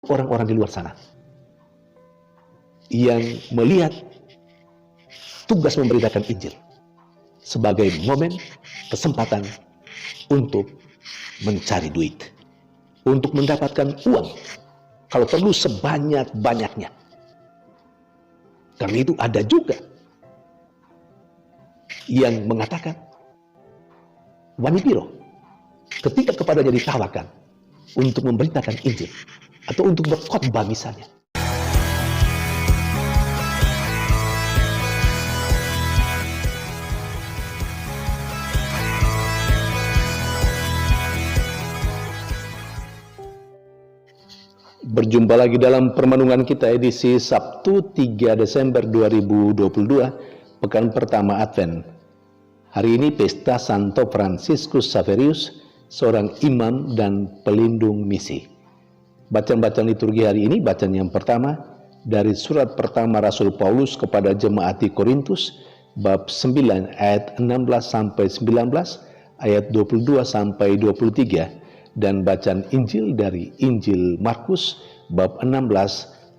orang-orang di luar sana yang melihat tugas memberitakan Injil sebagai momen, kesempatan untuk mencari duit, untuk mendapatkan uang, kalau perlu sebanyak-banyaknya. Karena itu ada juga yang mengatakan, wani piro, ketika kepadanya ditawarkan untuk memberitakan Injil atau untuk berkhotbah misalnya, berjumpa lagi dalam permenungan kita edisi Sabtu 3 Desember 2022, pekan pertama Advent. Hari ini pesta Santo Fransiskus Xaverius, seorang imam dan pelindung misi. Bacaan-bacaan liturgi hari ini, bacaan yang pertama dari surat pertama Rasul Paulus kepada jemaat di Korintus, bab 9 ayat 16 sampai 19, ayat 22 sampai 23. Dan bacaan Injil dari Injil Markus bab 16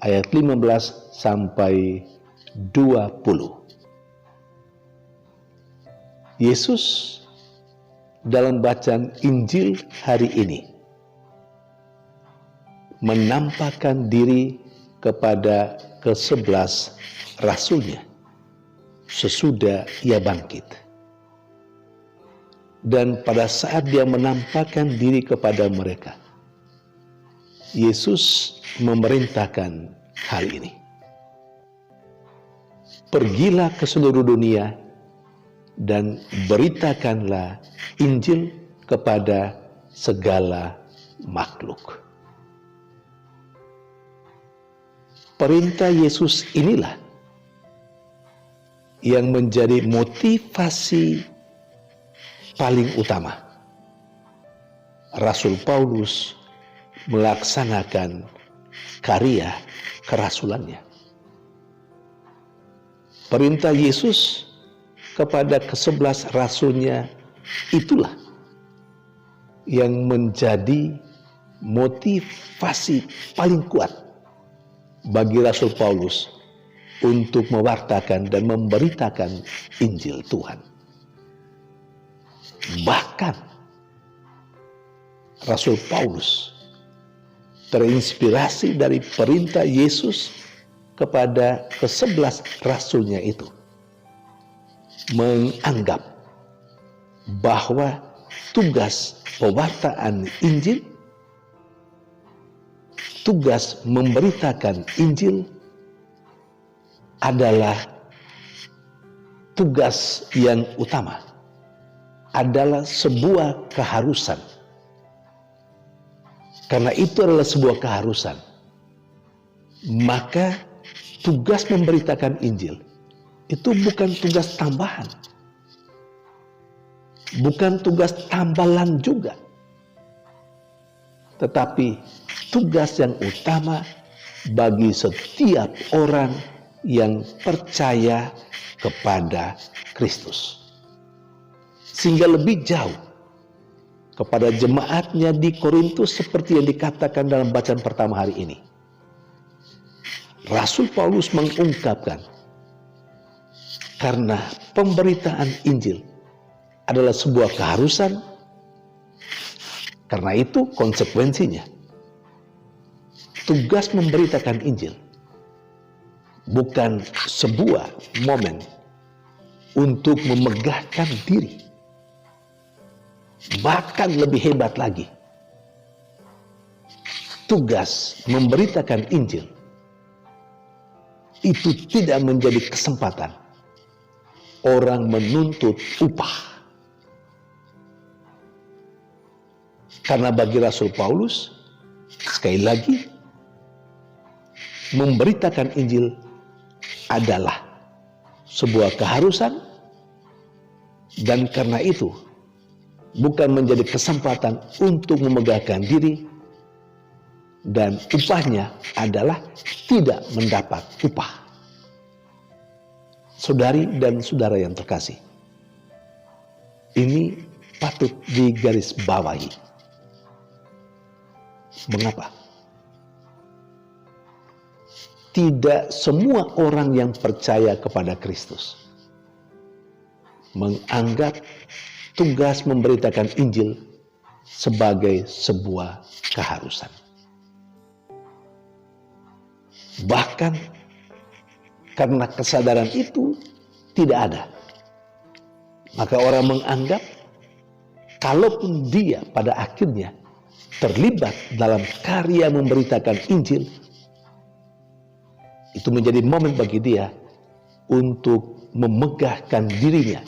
ayat 15 sampai 20. Yesus dalam bacaan Injil hari ini menampakkan diri kepada ke-11 rasulnya sesudah ia bangkit. Dan pada saat dia menampakkan diri kepada mereka, Yesus memerintahkan hal ini. Pergilah ke seluruh dunia dan beritakanlah Injil kepada segala makhluk. Perintah Yesus inilah yang menjadi motivasi paling utama Rasul Paulus melaksanakan karya kerasulannya. Perintah Yesus kepada ke-11 rasulnya itulah yang menjadi motivasi paling kuat bagi Rasul Paulus untuk mewartakan dan memberitakan Injil Tuhan. Bahkan Rasul Paulus terinspirasi dari perintah Yesus kepada ke-11 rasulnya itu, menganggap bahwa tugas pewartaan Injil, tugas memberitakan Injil adalah tugas yang utama, adalah sebuah keharusan. Karena itu adalah sebuah keharusan, maka tugas memberitakan Injil itu bukan tugas tambahan, bukan tugas tambalan juga, tetapi tugas yang utama bagi setiap orang yang percaya kepada Kristus. Sehingga lebih jauh kepada jemaatnya di Korintus seperti yang dikatakan dalam bacaan pertama hari ini. Rasul Paulus mengungkapkan, karena pemberitaan Injil adalah sebuah keharusan, karena itu konsekuensinya tugas memberitakan Injil bukan sebuah momen untuk memegahkan diri. Bahkan lebih hebat lagi, tugas memberitakan Injil itu tidak menjadi kesempatan orang menuntut upah. Karena bagi Rasul Paulus, sekali lagi, memberitakan Injil adalah sebuah keharusan, dan karena itu bukan menjadi kesempatan untuk memegahkan diri, dan upahnya adalah tidak mendapat upah. Saudari dan saudara yang terkasih, ini patut digarisbawahi. Mengapa? tidak semua orang yang percaya kepada Kristus menganggap tugas memberitakan Injil sebagai sebuah keharusan. Bahkan karena kesadaran itu tidak ada, maka orang menganggap kalaupun dia pada akhirnya terlibat dalam karya memberitakan Injil, itu menjadi momen bagi dia untuk memegahkan dirinya,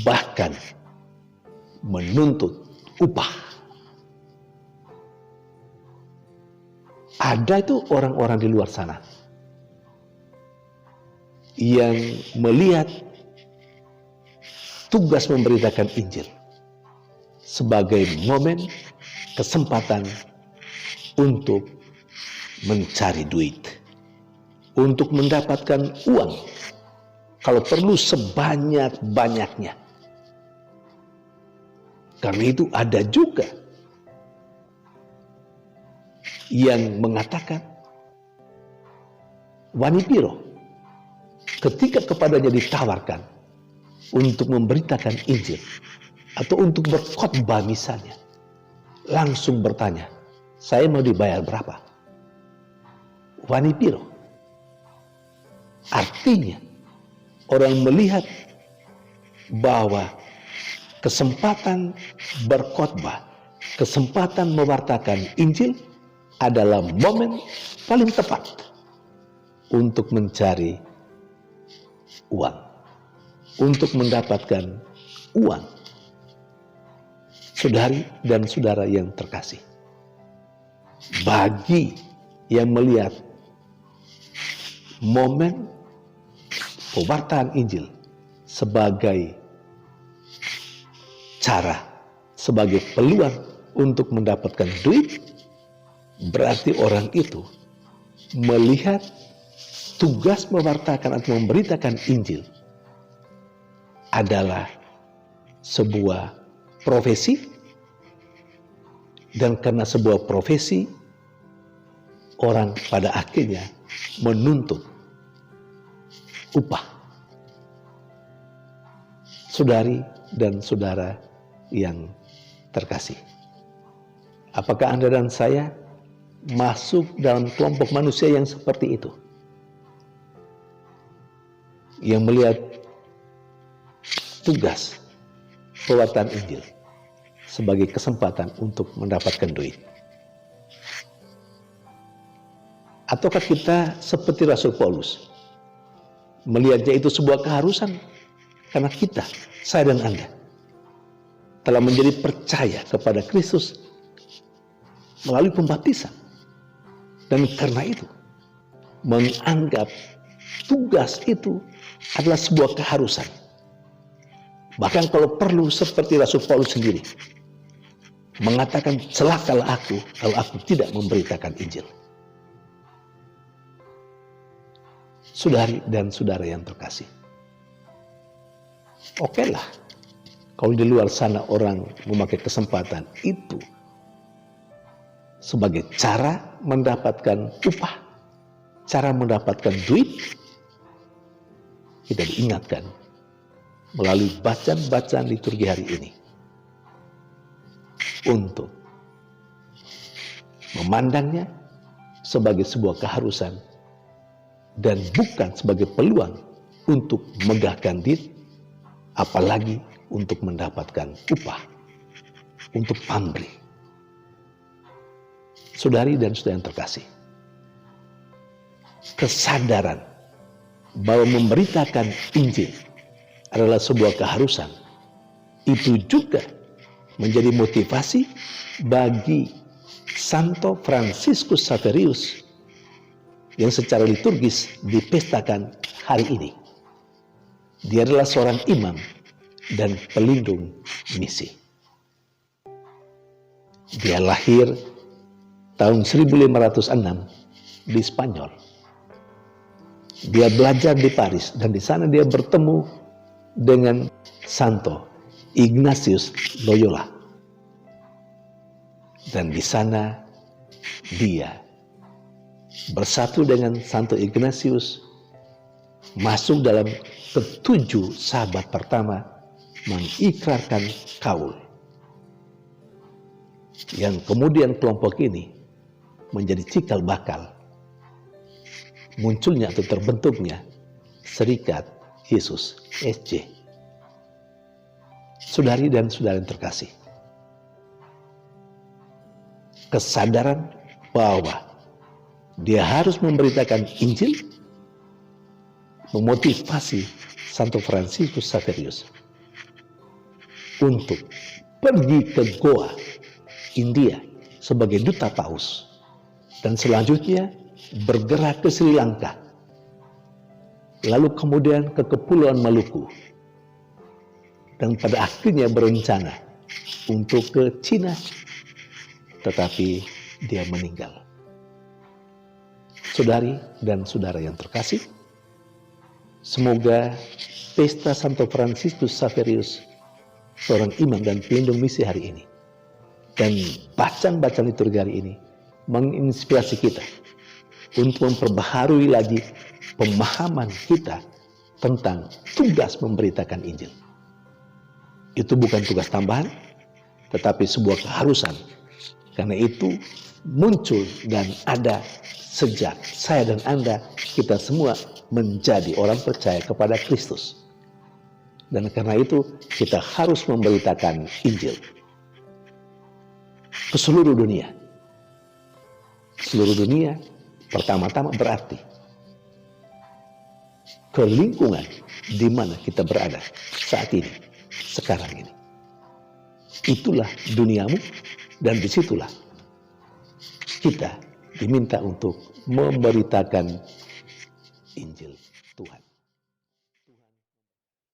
bahkan menuntut upah. Ada itu orang-orang di luar sana yang melihat tugas memberitakan Injil sebagai momen kesempatan untuk mencari duit, untuk mendapatkan uang, kalau perlu sebanyak-banyaknya. Karena itu ada juga yang mengatakan Wani Piro ketika kepadanya ditawarkan untuk memberitakan Injil atau untuk berkhotbah misalnya, langsung bertanya, saya mau dibayar berapa? Wani Piro. Artinya orang melihat bahwa kesempatan berkhotbah, kesempatan mewartakan Injil adalah momen paling tepat untuk mencari uang, untuk mendapatkan uang. Saudari dan saudara yang terkasih, bagi yang melihat momen pewartaan Injil sebagai cara, sebagai peluang untuk mendapatkan duit, berarti orang itu melihat tugas mewartakan atau memberitakan Injil adalah sebuah profesi, dan karena sebuah profesi, orang pada akhirnya menuntut upah. Saudari dan saudara yang terkasih, apakah Anda dan saya masuk dalam kelompok manusia yang seperti itu, yang melihat tugas pewartaan Injil sebagai kesempatan untuk mendapatkan duit? Ataukah kita seperti Rasul Paulus, melihatnya itu sebuah keharusan karena kita, saya dan Anda, telah menjadi percaya kepada Kristus melalui pembaptisan, dan karena itu menganggap tugas itu adalah sebuah keharusan. Bahkan kalau perlu seperti Rasul Paulus sendiri mengatakan, celakalah aku kalau aku tidak memberitakan Injil. Saudari dan saudara yang terkasih, oke lah kalau di luar sana orang memakai kesempatan itu sebagai cara mendapatkan upah, cara mendapatkan duit. Kita diingatkan melalui bacaan-bacaan liturgi hari ini untuk memandangnya sebagai sebuah keharusan dan bukan sebagai peluang untuk megahkan diri, apalagi untuk mendapatkan upah, untuk pamrih. Saudari dan saudara yang terkasih, kesadaran bahwa memberitakan Injil adalah sebuah keharusan, itu juga menjadi motivasi bagi Santo Fransiskus Xaverius yang secara liturgis dipestakan hari ini. Dia adalah seorang imam dan pelindung misi. Dia lahir tahun 1506 di Spanyol. Dia belajar di Paris dan di sana dia bertemu dengan Santo Ignatius Loyola. Dan di sana dia bersatu dengan Santo Ignatius, masuk dalam ketujuh sahabat pertama mengikrarkan kaul. Yang kemudian kelompok ini menjadi cikal bakal munculnya atau terbentuknya Serikat Yesus SJ. Saudari dan saudara yang terkasih, kesadaran bahwa dia harus memberitakan Injil memotivasi Santo Fransiskus Xaverius untuk pergi ke Goa, India sebagai duta paus, dan selanjutnya bergerak ke Sri Lanka, lalu kemudian ke Kepulauan Maluku, dan pada akhirnya berencana untuk ke Cina, tetapi dia meninggal. Saudari dan saudara yang terkasih, semoga pesta Santo Fransiskus Xaverius, seorang imam dan pelindung misi hari ini, dan bacaan-bacaan liturgi hari ini menginspirasi kita untuk memperbaharui lagi pemahaman kita tentang tugas memberitakan Injil. Itu bukan tugas tambahan, tetapi sebuah keharusan. Karena itu muncul dan ada sejak saya dan Anda, kita semua menjadi orang percaya kepada Kristus. Dan karena itu kita harus memberitakan Injil ke seluruh dunia. Seluruh dunia pertama-tama berarti ke lingkungan di mana kita berada saat ini, sekarang ini. Itulah duniamu, dan disitulah kita diminta untuk memberitakan Injil Tuhan.